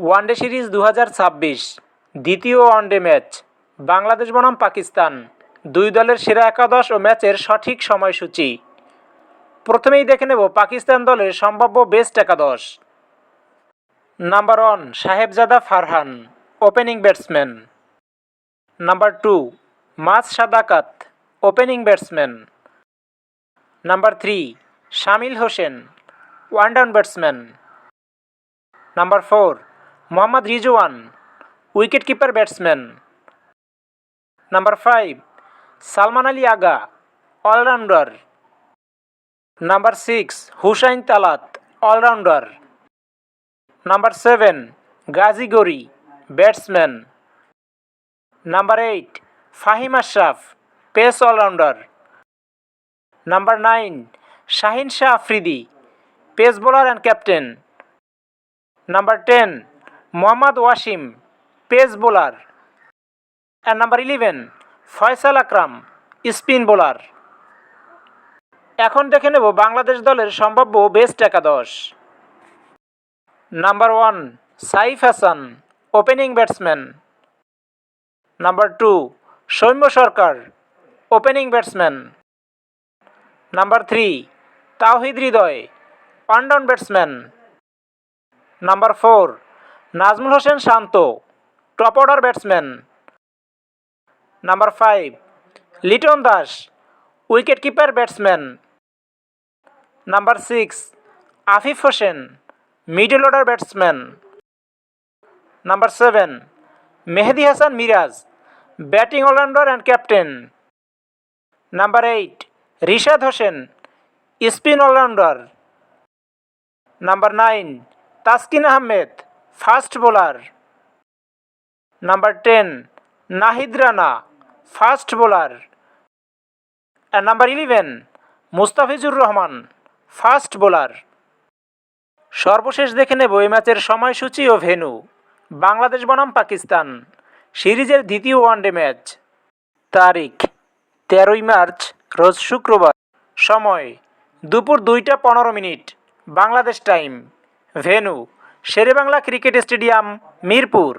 One day series 2026 দ্বিতীয় one day match Bangladesh বনাম পাকিস্তান। দুই দলের সেরা একাদশ ও ম্যাচের সঠিক সময়সূচি। প্রথমেই দেখে নেব পাকিস্তান দলের সম্ভাব্য বেস্ট একাদশ। Number 1 Sahibzada Farhan, opening batsman. Number 2 Maaz Sadaqat, opening batsman. Number 3 Shamil Hussain, one down batsman. Number 4 Mohammad Rizwan, wicket keeper batsman. Number 5 Salman Ali Agha, allrounder. Number 6 Hussain Talat, allrounder. Number 7 Ghazi Ghori, batsman. Number 8 Faheem Ashraf, pace allrounder. Number 9 Shaheen Shah Afridi, pace bowler and captain. Number 10 Mohammad Wasim, pace bowler. And number 11 Faisal Akram, spin bowler. এখন দেখে নেব বাংলাদেশ দলের সম্ভাব্য best একাদশ। Number 1 Saif Hasan, opening batsman. Number 2 Soumya Sarkar, opening batsman. Number 3 Towhid Hridoy, one down batsman. Number 4 Najmul Hossain Shanto, top order batsman. Number 5 Liton Das, wicket keeper batsman. Number 6 Afif Hossain, middle order batsman. Number 7 Mehidy Hasan Miraz, batting allrounder and captain. Number 8 Rishad Hossain, spin allrounder. Number 9 Taskin Ahmed, fast bowler. Number 10 Nahid Rana, fast bowler. And number 11 Mustafizur Rahman, fast bowler. সর্বশেষ দেখে নেব এই ম্যাচের সময়সূচি ও venue. Bangladesh বনাম পাকিস্তান, সিরিজের দ্বিতীয় one day match. তারিখ 13ই মার্চ, রোজ শুক্রবার। সময় দুপুর 2টা 15 minute Bangladesh time. Venue Sher e Bangla cricket stadium, Mirpur.